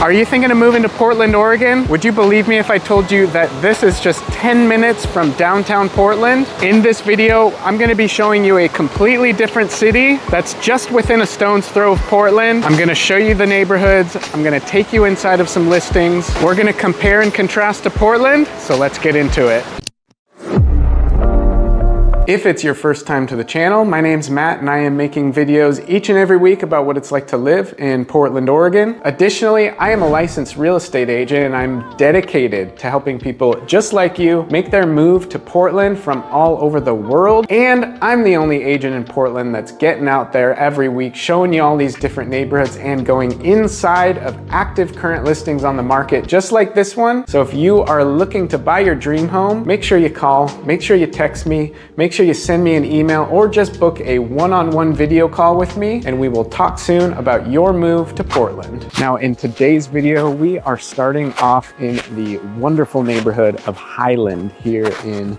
Are you thinking of moving to Portland, Oregon? Would you believe me if I told you that this is just 10 minutes from downtown Portland? In this video, I'm gonna be showing you a completely different city that's just within a stone's throw of Portland. I'm gonna show you the neighborhoods. I'm gonna take you inside of some listings. We're gonna compare and contrast to Portland, so let's get into it. If it's your first time to the channel, my name's Matt and I am making videos each and every week about what it's like to live in Portland, Oregon. Additionally, I am a licensed real estate agent and I'm dedicated to helping people just like you make their move to Portland from all over the world. And I'm the only agent in Portland that's getting out there every week, showing you all these different neighborhoods and going inside of active current listings on the market, just like this one. So if you are looking to buy your dream home, make sure you call, make sure you text me, make sure you send me an email or just book a one-on-one video call with me and we will talk soon about your move to Portland. Now in today's video, we are starting off in the wonderful neighborhood of Highland here in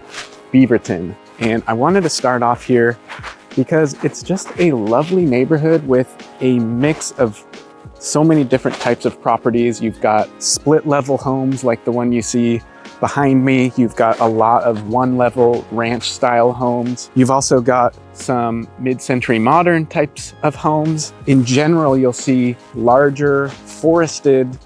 Beaverton. And I wanted to start off here because it's just a lovely neighborhood with a mix of so many different types of properties. You've got split level homes like the one you see behind me. You've got a lot of one-level ranch style homes. You've also got some mid-century modern types of homes. In general, you'll see larger forested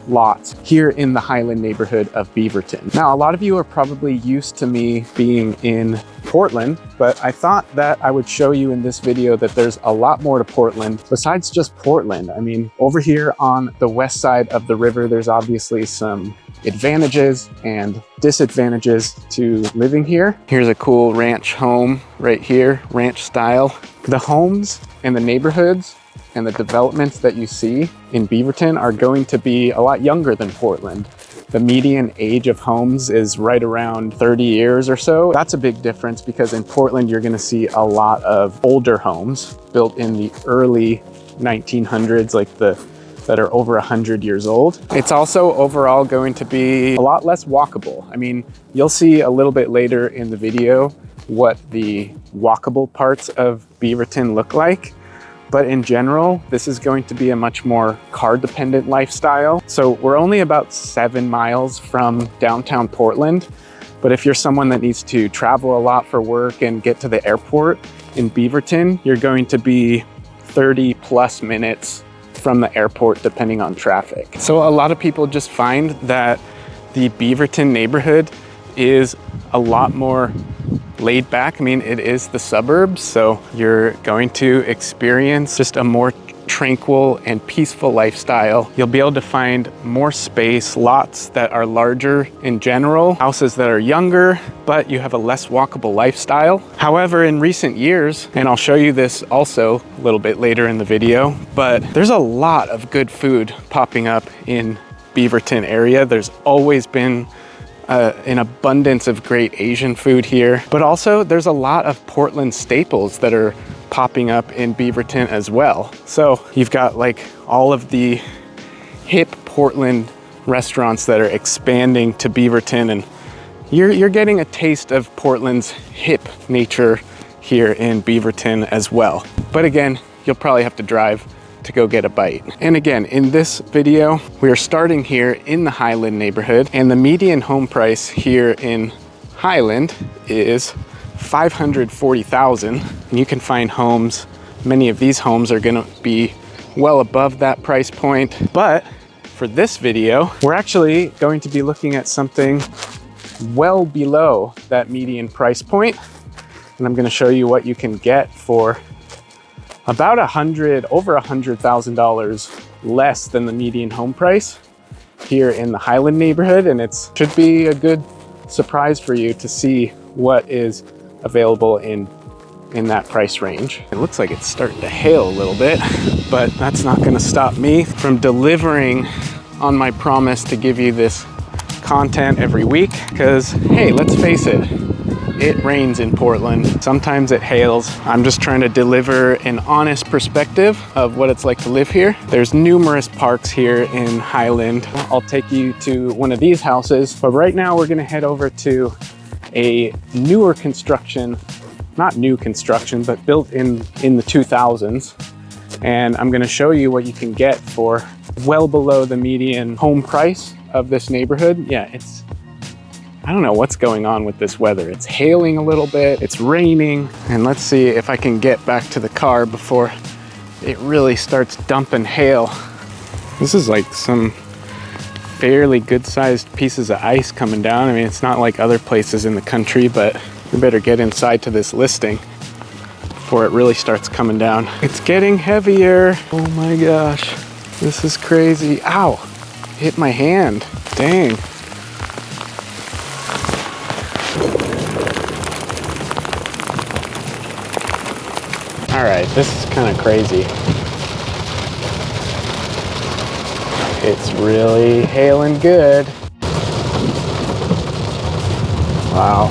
lots here in the Highland neighborhood of Beaverton. Now, a lot of you are probably used to me being in Portland, but I thought that I would show you in this video that there's a lot more to Portland besides just Portland. I mean, over here on the west side of the river, there's obviously some advantages and disadvantages to living here. Here's a cool ranch home right here, ranch style. The homes and the neighborhoods and the developments that you see in Beaverton are going to be a lot younger than Portland. The median age of homes is right around 30 years or so. That's a big difference because in Portland, you're gonna see a lot of older homes built in the early 1900s, like that are over 100 years old. It's also overall going to be a lot less walkable. I mean, you'll see a little bit later in the video what the walkable parts of Beaverton look like. But in general, this is going to be a much more car-dependent lifestyle. So we're only about 7 miles from downtown Portland. But if you're someone that needs to travel a lot for work and get to the airport in Beaverton, you're going to be 30 plus minutes from the airport, depending on traffic. So a lot of people just find that the Beaverton neighborhood is a lot more laid back. I mean, it is the suburbs, so you're going to experience just a more tranquil and peaceful lifestyle. You'll be able to find more space, lots that are larger in general, houses that are younger, but you have a less walkable lifestyle. However, in recent years, and I'll show you this also a little bit later in the video, but there's a lot of good food popping up in Beaverton area. There's always been an abundance of great Asian food here, but also there's a lot of Portland staples that are popping up in Beaverton as well. So you've got like all of the hip Portland restaurants that are expanding to Beaverton, and you're getting a taste of Portland's hip nature here in Beaverton as well. But again, you'll probably have to drive to go get a bite. And again, in this video, we are starting here in the Highland neighborhood, and the median home price here in Highland is $540,000. And you can find homes, many of these homes are gonna be well above that price point. But for this video, we're actually going to be looking at something well below that median price point. And I'm gonna show you what you can get for about over $100,000 less than the median home price here in the Highland neighborhood. And it should be a good surprise for you to see what is available in that price range. It looks like it's starting to hail a little bit, but that's not gonna stop me from delivering on my promise to give you this content every week, because hey, let's face it, it rains in Portland. Sometimes it hails. I'm just trying to deliver an honest perspective of what it's like to live here. There's numerous parks here in Highland. I'll take you to one of these houses, but right now we're gonna head over to a newer construction, not new construction, but built in the 2000s. And I'm gonna show you what you can get for well below the median home price of this neighborhood. Yeah, I don't know what's going on with this weather. It's hailing a little bit, it's raining, and let's see if I can get back to the car before it really starts dumping hail. This is like some fairly good-sized pieces of ice coming down. I mean, it's not like other places in the country, but we better get inside to this listing before it really starts coming down. It's getting heavier. Oh my gosh, this is crazy. Ow, hit my hand, dang. All right, this is kind of crazy. It's really hailing good. Wow.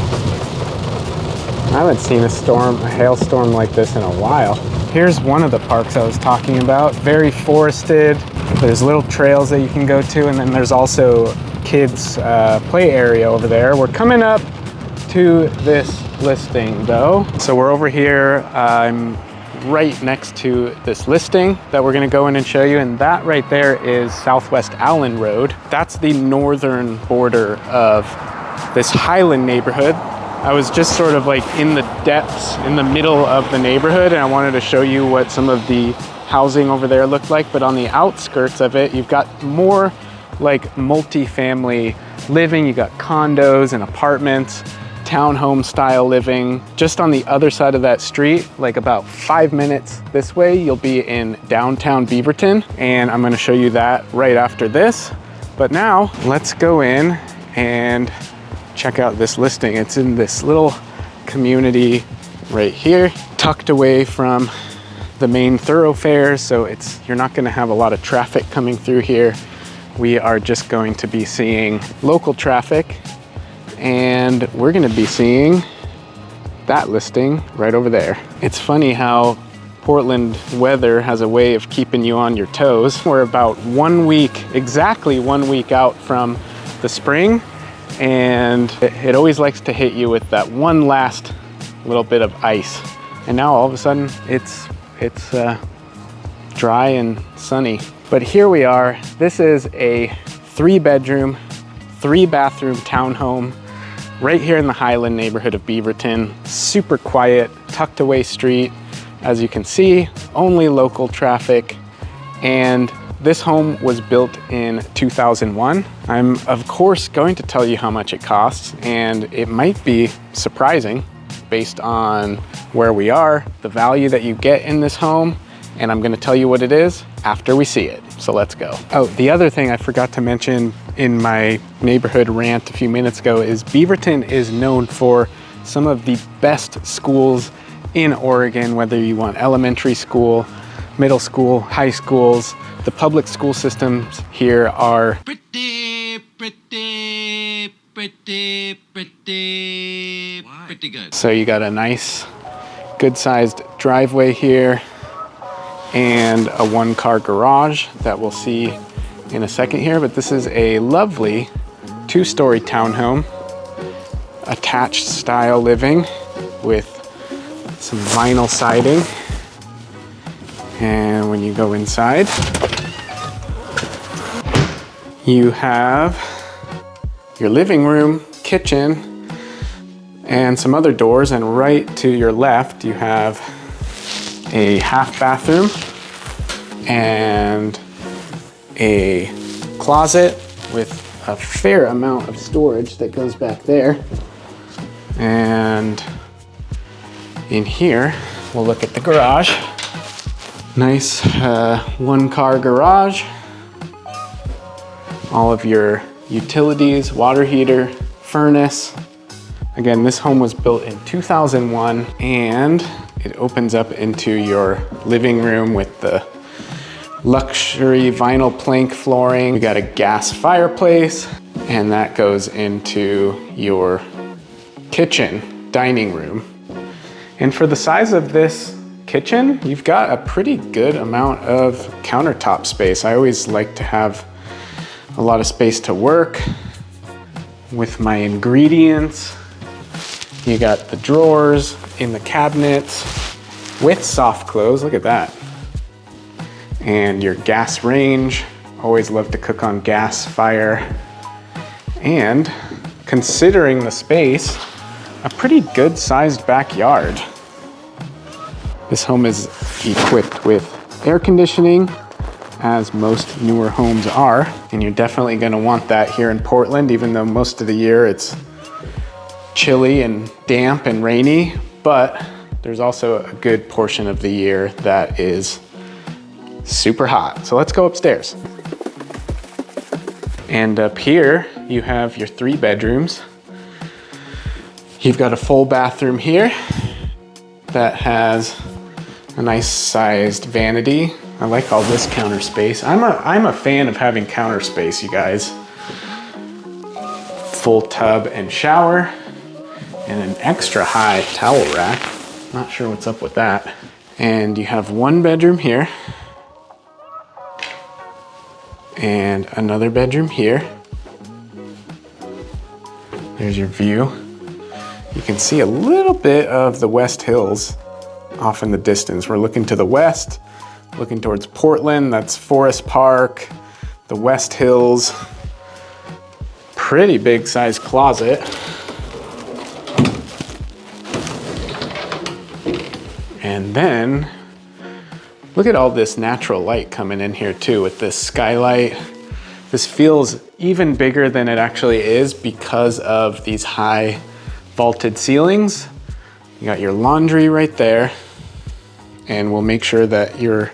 I haven't seen a hailstorm like this in a while. Here's one of the parks I was talking about. Very forested. There's little trails that you can go to, and then there's also kids' play area over there. We're coming up to this listing though. So we're over here. I'm right next to this listing that we're gonna go in and show you, and that right there is Southwest Allen Road. That's the northern border of this Highland neighborhood. I was just sort of like in the depths, in the middle of the neighborhood, and I wanted to show you what some of the housing over there looked like. But on the outskirts of it, you've got more like multi-family living. You got condos and apartments, townhome style living. Just on the other side of that street, like about 5 minutes this way, you'll be in downtown Beaverton, and I'm gonna show you that right after this. But now let's go in and check out this listing. It's in this little community right here, tucked away from the main thoroughfare, so you're not gonna have a lot of traffic coming through here. We are just going to be seeing local traffic, and we're gonna be seeing that listing right over there. It's funny how Portland weather has a way of keeping you on your toes. We're about 1 week, exactly 1 week out from the spring, and it always likes to hit you with that one last little bit of ice. And now all of a sudden it's dry and sunny. But here we are. This is a 3-bedroom, 3-bathroom townhome right here in the Highland neighborhood of Beaverton. Super quiet, tucked away street. As you can see, only local traffic. And this home was built in 2001. I'm of course going to tell you how much it costs, and it might be surprising based on where we are, the value that you get in this home, and I'm gonna tell you what it is after we see it. So let's go. Oh, the other thing I forgot to mention in my neighborhood rant a few minutes ago is Beaverton is known for some of the best schools in Oregon, whether you want elementary school, middle school, high schools. The public school systems here are pretty good. So you got a nice, good-sized driveway here and a 1-car garage that we'll see in a second here. But this is a lovely 2-story townhome, attached style living with some vinyl siding. And when you go inside, you have your living room, kitchen, and some other doors. And right to your left, you have a half bathroom and a closet with a fair amount of storage that goes back there. And in here, we'll look at the garage. Nice 1-car garage. All of your utilities, water heater, furnace. Again, this home was built in 2001, and it opens up into your living room with the luxury vinyl plank flooring. We got a gas fireplace, and that goes into your kitchen, dining room. And for the size of this kitchen, you've got a pretty good amount of countertop space. I always like to have a lot of space to work with my ingredients. You got the drawers in the cabinets with soft close, look at that. And your gas range Always love to cook on gas fire. And considering the space, a pretty good sized backyard. This home is equipped with air conditioning, as most newer homes are, and you're definitely gonna want that here in Portland, even though most of the year it's chilly and damp and rainy, but there's also a good portion of the year that is super hot. So let's go upstairs. And up here, you have your 3 bedrooms. You've got a full bathroom here that has a nice sized vanity. I like all this counter space. I'm a fan of having counter space, you guys. Full tub and shower, and an extra high towel rack. Not sure what's up with that. And you have 1 bedroom here, and another bedroom here. There's your view. You can see a little bit of the West Hills off in the distance. We're looking to the west, looking towards Portland. That's Forest Park, the West Hills. Pretty big size closet. And then look at all this natural light coming in here too with this skylight. This feels even bigger than it actually is because of these high vaulted ceilings. You got your laundry right there, and we'll make sure that your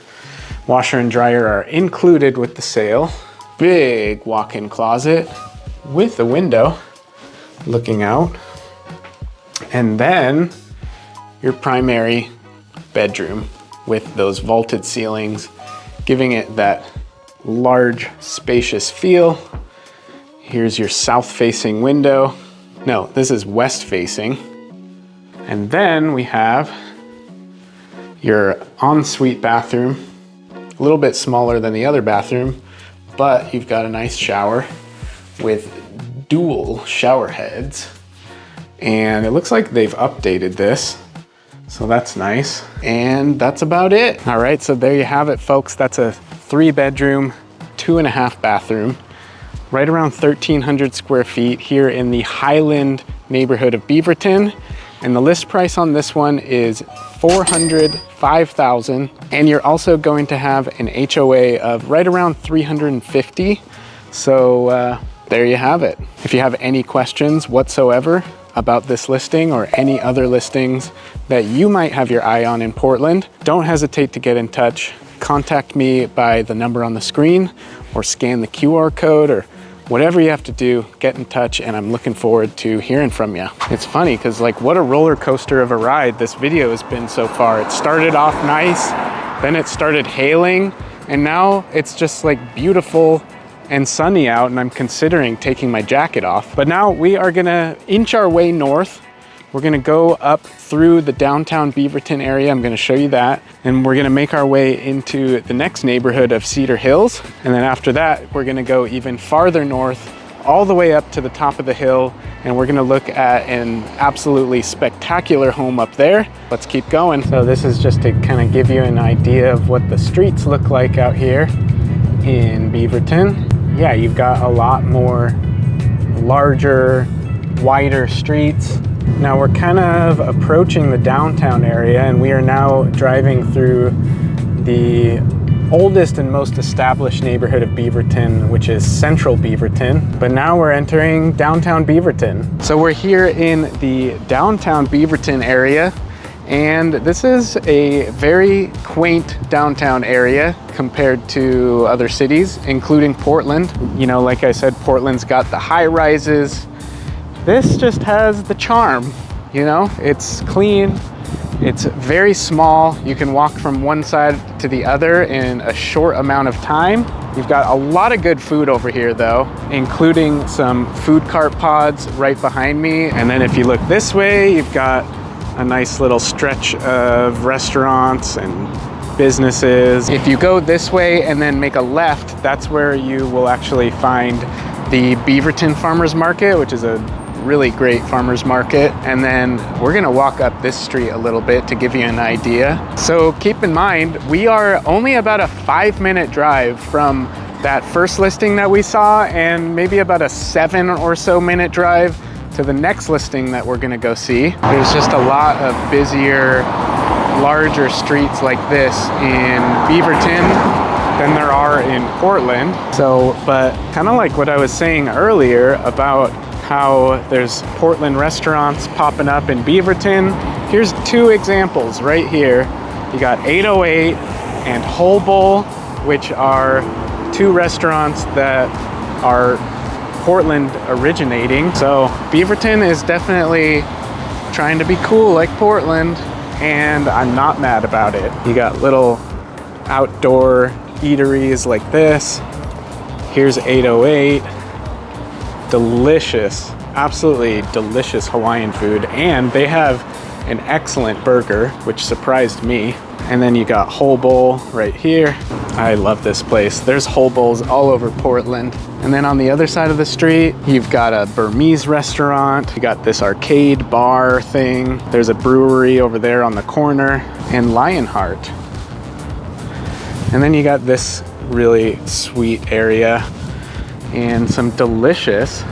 washer and dryer are included with the sale. Big walk-in closet with a window looking out. And then your primary bedroom with those vaulted ceilings, giving it that large, spacious feel. Here's your south-facing window. No, this is west-facing. And then we have your ensuite bathroom, a little bit smaller than the other bathroom, but you've got a nice shower with dual shower heads. And it looks like they've updated this, so that's nice. And that's about it. All right, so there you have it, folks. That's a 3-bedroom, 2.5 bathroom, right around 1,300 square feet here in the Highland neighborhood of Beaverton. And the list price on this one is $405,000. And you're also going to have an HOA of right around 350. So there you have it. If you have any questions whatsoever about this listing or any other listings that you might have your eye on in Portland, don't hesitate to get in touch. Contact me by the number on the screen or scan the QR code or whatever you have to do, get in touch, and I'm looking forward to hearing from you. It's funny because like what a roller coaster of a ride this video has been so far. It started off nice, then it started hailing, and now it's just like beautiful and sunny out, and I'm considering taking my jacket off. But now we are gonna inch our way north. We're gonna go up through the downtown Beaverton area. I'm gonna show you that. And we're gonna make our way into the next neighborhood of Cedar Hills. And then after that, we're gonna go even farther north, all the way up to the top of the hill. And we're gonna look at an absolutely spectacular home up there. Let's keep going. So this is just to kind of give you an idea of what the streets look like out here in Beaverton. Yeah, you've got a lot more larger, wider streets. Now we're kind of approaching the downtown area, and we are now driving through the oldest and most established neighborhood of Beaverton, which is Central Beaverton. But now we're entering downtown Beaverton. So we're here in the downtown Beaverton area, and this is a very quaint downtown area compared to other cities, including Portland. You know, like I said, Portland's got the high rises. This just has the charm, you know? It's clean, it's very small. You can walk from one side to the other in a short amount of time. You've got a lot of good food over here though, including some food cart pods right behind me. And then if you look this way, you've got a nice little stretch of restaurants and businesses. If you go this way and then make a left, that's where you will actually find the Beaverton Farmers Market, which is a really great farmers market. And then we're gonna walk up this street a little bit to give you an idea. So keep in mind, we are only about a 5-minute drive from that first listing that we saw and maybe about a 7 or so minute drive to the next listing that we're gonna go see. There's just a lot of busier, larger streets like this in Beaverton than there are in Portland. So, but kind of like what I was saying earlier about how there's Portland restaurants popping up in Beaverton, here's 2 examples right here. You got 808 and Whole Bowl, which are 2 restaurants that are Portland originating. So Beaverton is definitely trying to be cool like Portland, and I'm not mad about it. You got little outdoor eateries like this. Here's 808. Delicious, absolutely delicious Hawaiian food, and they have an excellent burger, which surprised me. And then you got Whole Bowl right here. I love this place. There's Whole Bowls all over Portland. And then on the other side of the street, you've got a Burmese restaurant. You got this arcade bar thing. There's a brewery over there on the corner, and Lionheart. And then you got this really sweet area and some delicious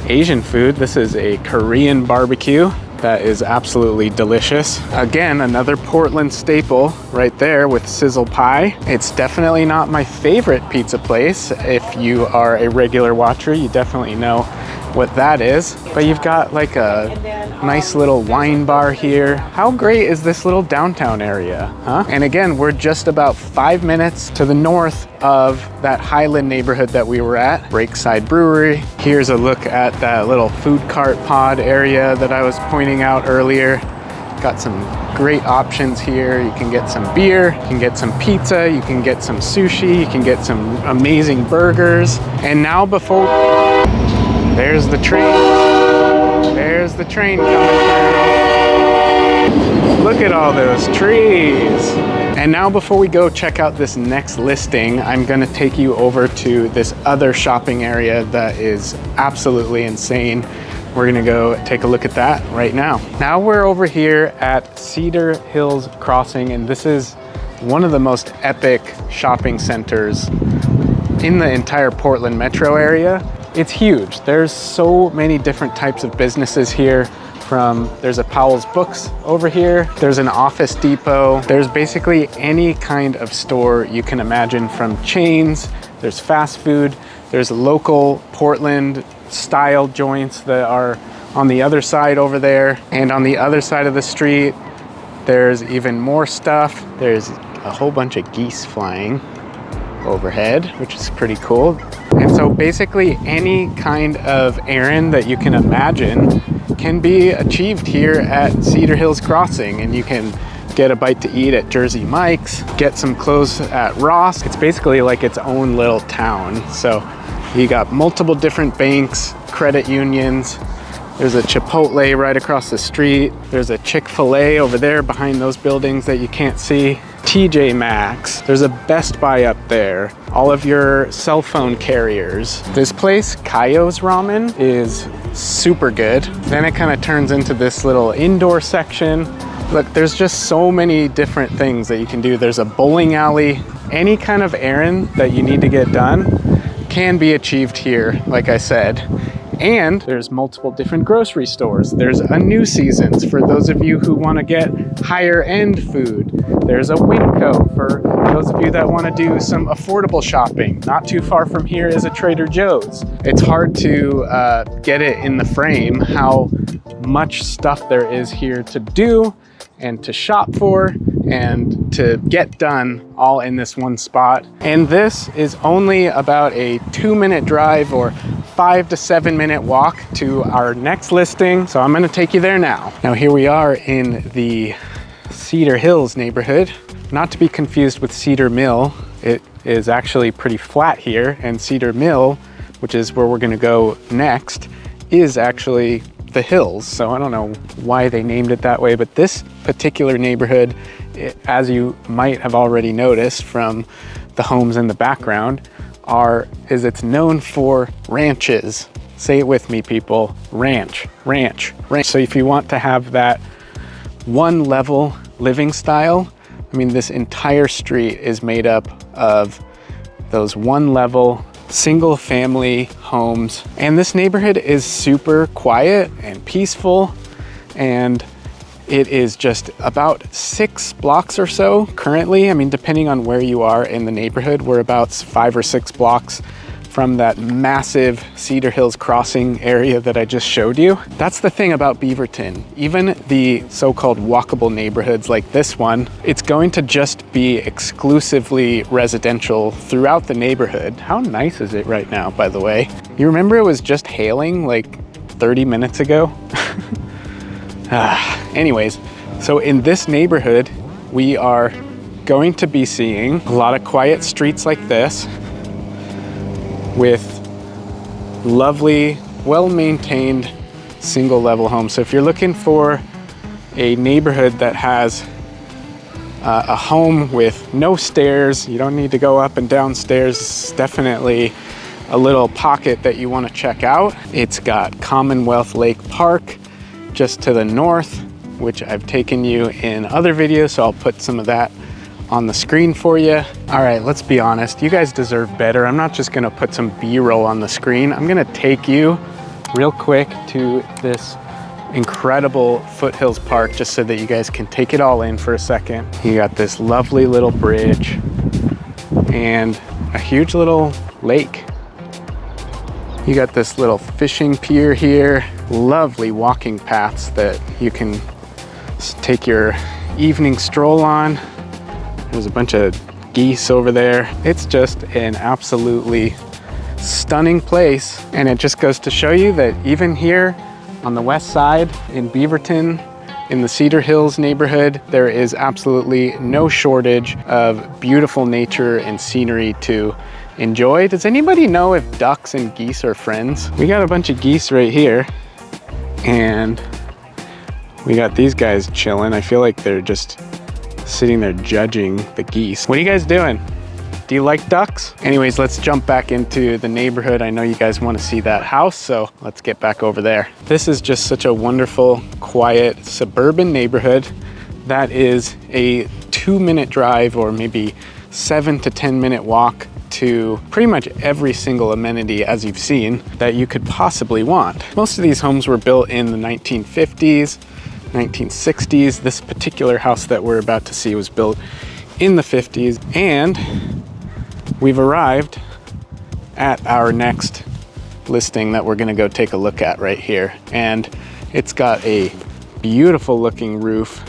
Asian food. This is a Korean barbecue that is absolutely delicious. Again, another Portland staple right there with sizzle pie. It's definitely not my favorite pizza place. If you are a regular watcher, you definitely know what that is. But you've got like a nice little wine bar here. How great is this little downtown area, huh? And again, we're just about 5 minutes to the north of that Highland neighborhood that we were at, Breakside Brewery. Here's a look at that little food cart pod area that I was pointing out earlier. Got some great options here. You can get some beer, you can get some pizza, you can get some sushi, you can get some amazing burgers. And now before, there's the train. There's the train coming through. Look at all those trees. And now before we go check out this next listing, I'm gonna take you over to this other shopping area that is absolutely insane. We're gonna go take a look at that right now. Now we're over here at Cedar Hills Crossing, and this is one of the most epic shopping centers in the entire Portland metro area. It's huge. There's so many different types of businesses here. There's a Powell's Books over here. There's an Office Depot. There's basically any kind of store you can imagine, from chains, there's fast food, there's local Portland style joints that are on the other side over there. And on the other side of the street, there's even more stuff. There's a whole bunch of geese flying overhead, which is pretty cool. And so basically any kind of errand that you can imagine can be achieved here at Cedar Hills Crossing. And you can get a bite to eat at Jersey Mike's, get some clothes at Ross. It's basically like its own little town. So you got multiple different banks, credit unions. There's a Chipotle right across the street. There's a Chick-fil-A over there behind those buildings that you can't see. TJ Maxx. There's a Best Buy up there. All of your cell phone carriers. This place, Kayo's Ramen, is super good. Then it kind of turns into this little indoor section. Look, there's just so many different things that you can do. There's a bowling alley. Any kind of errand that you need to get done can be achieved here, like I said. And there's multiple different grocery stores. There's a New Seasons for those of you who want to get higher end food. There's a Winco for those of you that want to do some affordable shopping. Not too far from here is a Trader Joe's. It's hard to get it in the frame how much stuff there is here to do and to shop for and to get done all in this one spot. And this is only about a 2-minute drive or 5 to 7 minute walk to our next listing. So I'm gonna take you there now. Now here we are in the Cedar Hills neighborhood, not to be confused with Cedar Mill. It is actually pretty flat here, and Cedar Mill, which is where we're gonna go next, is actually the hills. So I don't know why they named it that way, but this particular neighborhood, as you might have already noticed from the homes in the background, it's known for ranches. Say it with me, people. Ranch, ranch, ranch. So if you want to have that one level living style, I mean, this entire street is made up of those one level, single family homes. And this neighborhood is super quiet and peaceful, and it is just about 6 blocks or so currently. I mean, depending on where you are in the neighborhood, we're about 5 or 6 blocks from that massive Cedar Hills crossing area that I just showed you. That's the thing about Beaverton. Even the so-called walkable neighborhoods like this one, it's going to just be exclusively residential throughout the neighborhood. How nice is it right now, by the way? You remember it was just hailing like 30 minutes ago? Anyways, so in this neighborhood, we are going to be seeing a lot of quiet streets like this with lovely, well-maintained single-level homes. So if you're looking for a neighborhood that has a home with no stairs, you don't need to go up and down stairs, it's definitely a little pocket that you want to check out. It's got Commonwealth Lake Park just to the north, which I've taken you in other videos, so I'll put some of that on the screen for you. All right, let's be honest, you guys deserve better. I'm not just gonna put some B-roll on the screen. I'm gonna take you real quick to this incredible Foothills Park just so that you guys can take it all in for a second. You got this lovely little bridge and a huge little lake. You got this little fishing pier here, lovely walking paths that you can take your evening stroll on. There's a bunch of geese over there. It's just an absolutely stunning place. And it just goes to show you that even here on the west side in Beaverton, in the Cedar Hills neighborhood, there is absolutely no shortage of beautiful nature and scenery to enjoy. Does anybody know if ducks and geese are friends? We got a bunch of geese right here, and we got these guys chilling. I feel like they're just sitting there judging the geese. What are you guys doing? Do you like ducks? Anyways, let's jump back into the neighborhood. I know you guys want to see that house, so let's get back over there. This is just such a wonderful, quiet, suburban neighborhood that is a 2-minute drive or maybe 7 to 10 minute walk to pretty much every single amenity, as you've seen, that you could possibly want. Most of these homes were built in the 1950s, 1960s. This particular house that we're about to see was built in the 50s, and we've arrived at our next listing that we're gonna go take a look at right here. And it's got a beautiful looking roof.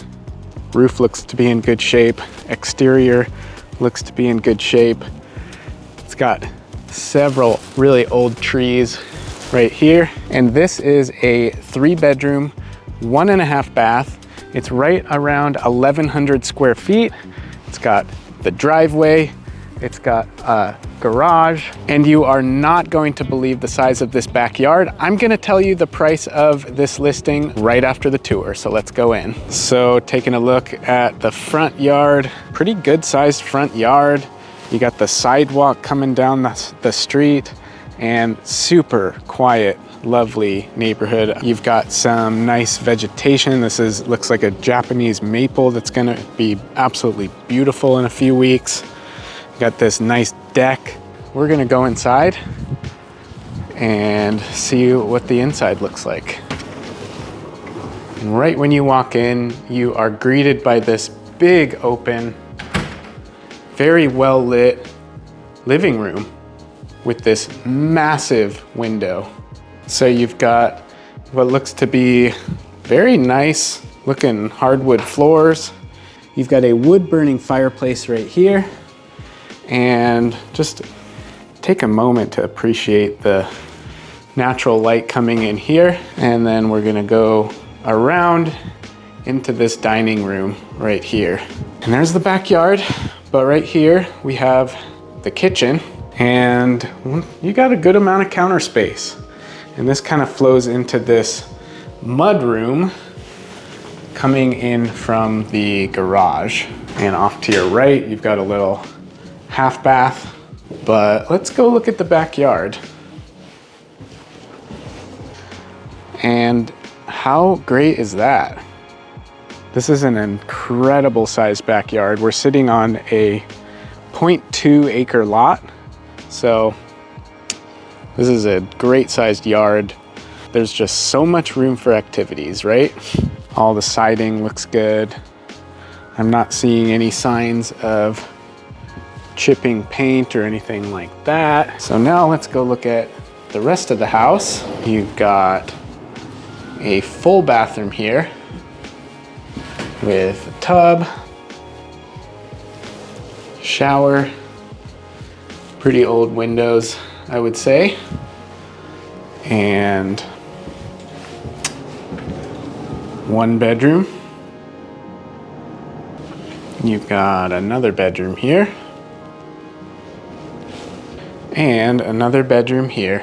Roof looks to be in good shape. Exterior looks to be in good shape. It's got several really old trees right here. And this is a 3-bedroom, 1.5 bath. It's right around 1,100 square feet. It's got the driveway, it's got a garage, and you are not going to believe the size of this backyard. I'm gonna tell you the price of this listing right after the tour, so let's go in. So taking a look at the front yard, pretty good sized front yard. You got the sidewalk coming down the street, and super quiet, lovely neighborhood. You've got some nice vegetation. This looks like a Japanese maple that's gonna be absolutely beautiful in a few weeks. You got this nice deck. We're gonna go inside and see what the inside looks like. And right when you walk in, you are greeted by this big open, very well lit living room with this massive window. So you've got what looks to be very nice looking hardwood floors. You've got a wood burning fireplace right here. And just take a moment to appreciate the natural light coming in here. And then we're gonna go around into this dining room right here. And there's the backyard, but right here we have the kitchen, and you got a good amount of counter space. And this kind of flows into this mud room coming in from the garage. And off to your right, you've got a little half bath, but let's go look at the backyard. And how great is that? This is an incredible sized backyard. We're sitting on a 0.2 acre lot, So this is a great sized yard. There's just so much room for activities, right? All the siding looks good. I'm not seeing any signs of chipping paint or anything like that. So now let's go look at the rest of the house. You've got a full bathroom here with a tub, shower, pretty old windows, I would say, and one bedroom. You've got another bedroom here and another bedroom here.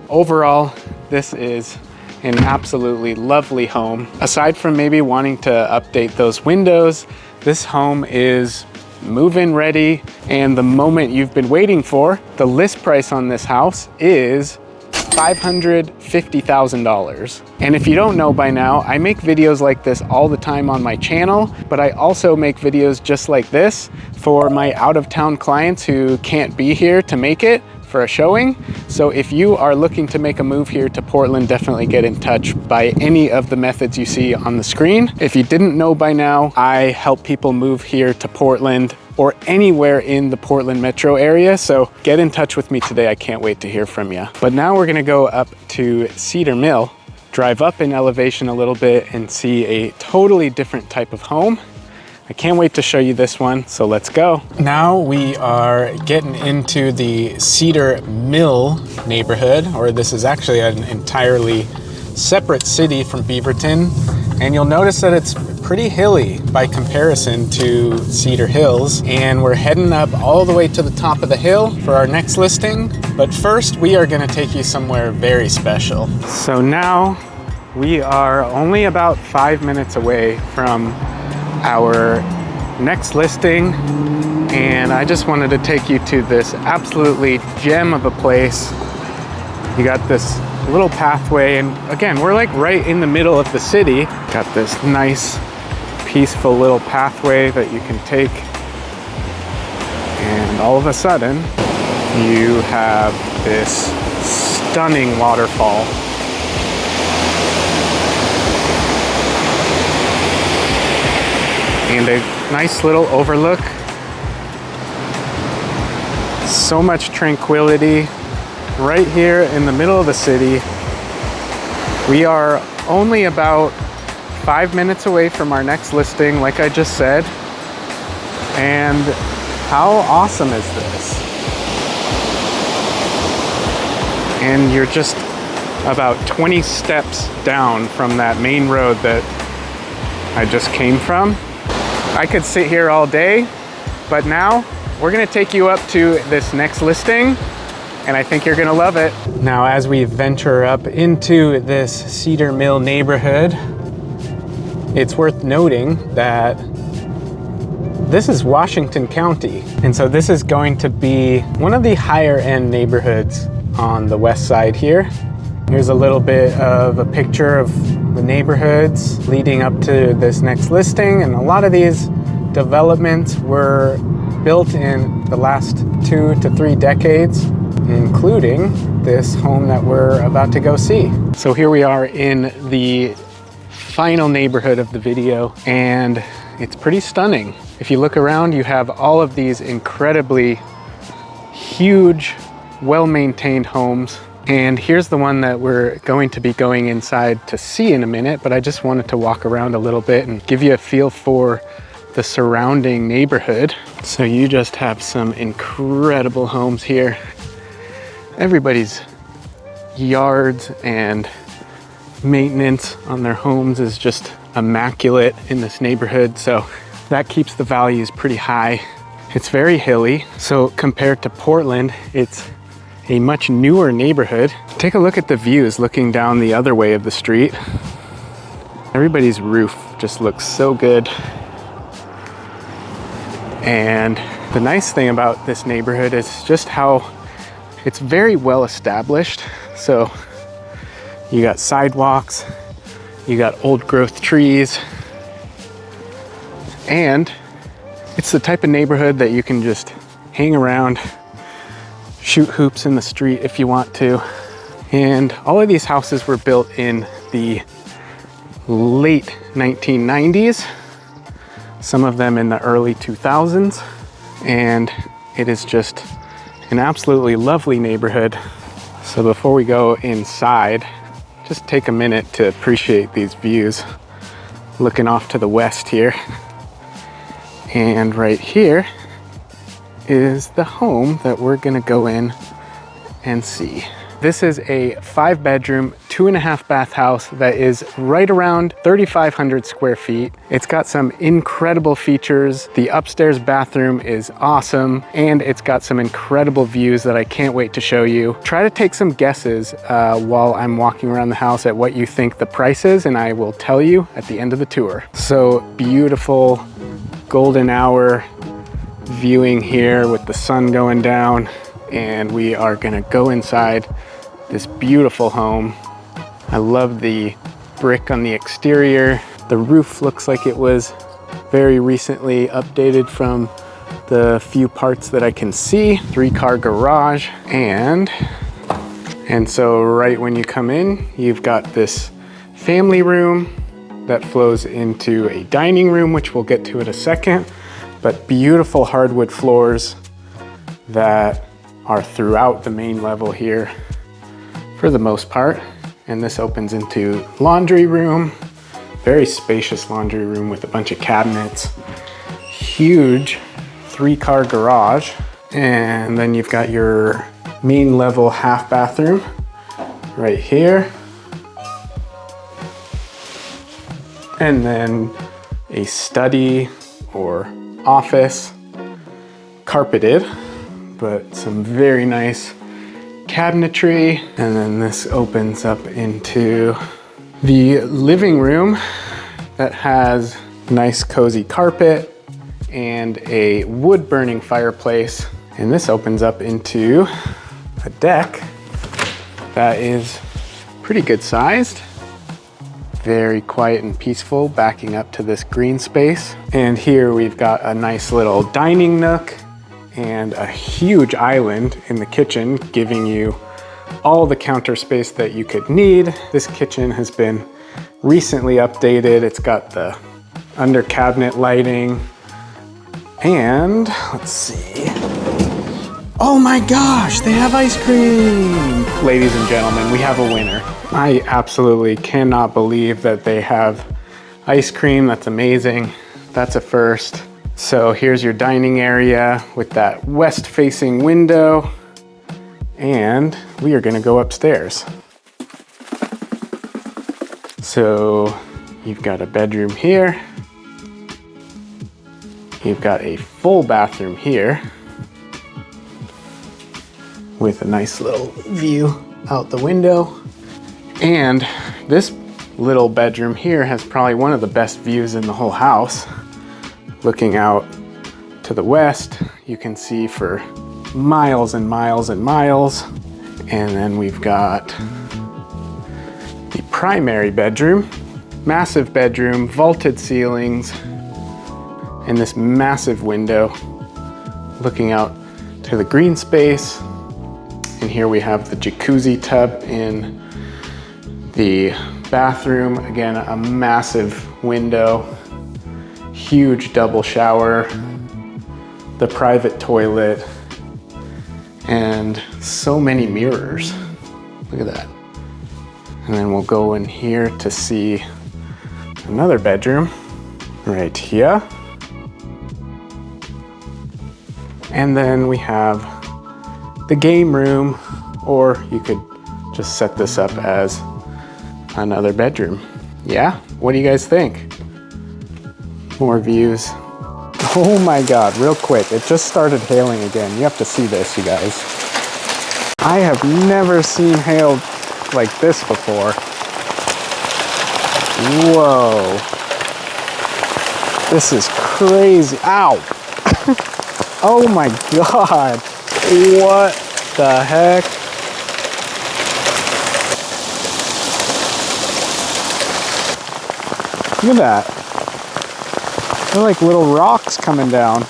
Overall, this is an absolutely lovely home. Aside from maybe wanting to update those windows, this home is move-in ready, and the moment you've been waiting for. The list price on this house is $550,000. And if you don't know by now, I make videos like this all the time on my channel, but I also make videos just like this for my out-of-town clients who can't be here to make it for a showing. So if you are looking to make a move here to Portland, definitely get in touch by any of the methods you see on the screen. If you didn't know by now, I help people move here to Portland or anywhere in the Portland metro area. So get in touch with me today. I can't wait to hear from you. But now we're gonna go up to Cedar Mill, drive up in elevation a little bit and see a totally different type of home. I can't wait to show you this one, so let's go. Now we are getting into the Cedar Mill neighborhood, or this is actually an entirely separate city from Beaverton. And you'll notice that it's pretty hilly by comparison to Cedar Hills. And we're heading up all the way to the top of the hill for our next listing. But first, we are gonna take you somewhere very special. So now we are only about 5 minutes away from our next listing, and I just wanted to take you to this absolutely gem of a place. You got this little pathway, and again, we're like right in the middle of the city. Got this nice, peaceful little pathway that you can take, and all of a sudden, you have this stunning waterfall. And a nice little overlook. So much tranquility right here in the middle of the city. We are only about 5 minutes away from our next listing, like I just said. And how awesome is this? And you're just about 20 steps down from that main road that I just came from. I could sit here all day, but now we're gonna take you up to this next listing, and I think you're gonna love it. Now, as we venture up into this Cedar Mill neighborhood, it's worth noting that this is Washington County. And so this is going to be one of the higher end neighborhoods on the west side here. Here's a little bit of a picture of the neighborhoods leading up to this next listing, and a lot of these developments were built in the last 2 to 3 decades, including this home that we're about to go see. So here we are in the final neighborhood of the video, and it's pretty stunning. If you look around, you have all of these incredibly huge, well-maintained homes. And here's the one that we're going to be going inside to see in a minute, but I just wanted to walk around a little bit and give you a feel for the surrounding neighborhood. So you just have some incredible homes here. Everybody's yards and maintenance on their homes is just immaculate in this neighborhood, so that keeps the values pretty high. It's very hilly, so compared to Portland, it's a much newer neighborhood. Take a look at the views looking down the other way of the street. Everybody's roof just looks so good. And the nice thing about this neighborhood is just how it's very well established. So you got sidewalks, you got old growth trees, and it's the type of neighborhood that you can just hang around, shoot hoops in the street if you want to. And all of these houses were built in the late 1990s, some of them in the early 2000s, and it is just an absolutely lovely neighborhood. So before we go inside, just take a minute to appreciate these views. Looking off to the west here. And right here is the home that we're gonna go in and see. This is a 5-bedroom, 2.5 bath house that is right around 3,500 square feet. It's got some incredible features. The upstairs bathroom is awesome, and it's got some incredible views that I can't wait to show you. Try to take some guesses while I'm walking around the house at what you think the price is, and I will tell you at the end of the tour. So beautiful golden hour viewing here with the sun going down, and we are gonna go inside this beautiful home. I love the brick on the exterior. The roof looks like it was very recently updated from the few parts that I can see. 3-car garage, and so right when you come in, you've got this family room that flows into a dining room, which we'll get to in a second, but beautiful hardwood floors that are throughout the main level here for the most part. And this opens into laundry room, very spacious laundry room with a bunch of cabinets, huge 3-car garage. And then you've got your main level half bathroom right here. And then a study or office, carpeted, but some very nice cabinetry. And then this opens up into the living room that has nice cozy carpet and a wood burning fireplace. And this opens up into a deck that is pretty good sized. Very quiet and peaceful, backing up to this green space. And here we've got a nice little dining nook and a huge island in the kitchen, giving you all the counter space that you could need. This kitchen has been recently updated. It's got the under cabinet lighting. And let's see. Oh my gosh, they have ice cream. Ladies and gentlemen, we have a winner. I absolutely cannot believe that they have ice cream. That's amazing. That's a first. So here's your dining area with that west-facing window. And we are gonna go upstairs. So you've got a bedroom here. You've got a full bathroom here with a nice little view out the window. And this little bedroom here has probably one of the best views in the whole house. Looking out to the west, you can see for miles and miles and miles. And then we've got the primary bedroom, massive bedroom, vaulted ceilings, and this massive window looking out to the green space. And here we have the jacuzzi tub in the bathroom. Again, a massive window, huge double shower, the private toilet, and so many mirrors. Look at that. And then we'll go in here to see another bedroom right here. And then we have the game room, or you could just set this up as another bedroom. Yeah, what do you guys think? More views. Oh my God, real quick, it just started hailing again. You have to see this, you guys. I have never seen hail like this before. Whoa. This is crazy. Ow. Oh my God. What the heck? Look at that. They're like little rocks coming down.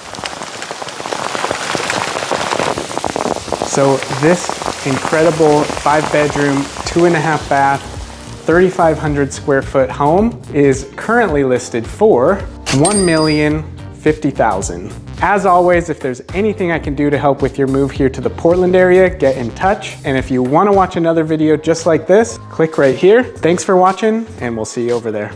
So this incredible 5-bedroom, 2.5 bath, 3,500 square foot home is currently listed for $1,050,000. As always, if there's anything I can do to help with your move here to the Portland area, get in touch. And if you want to watch another video just like this, click right here. Thanks for watching, and we'll see you over there.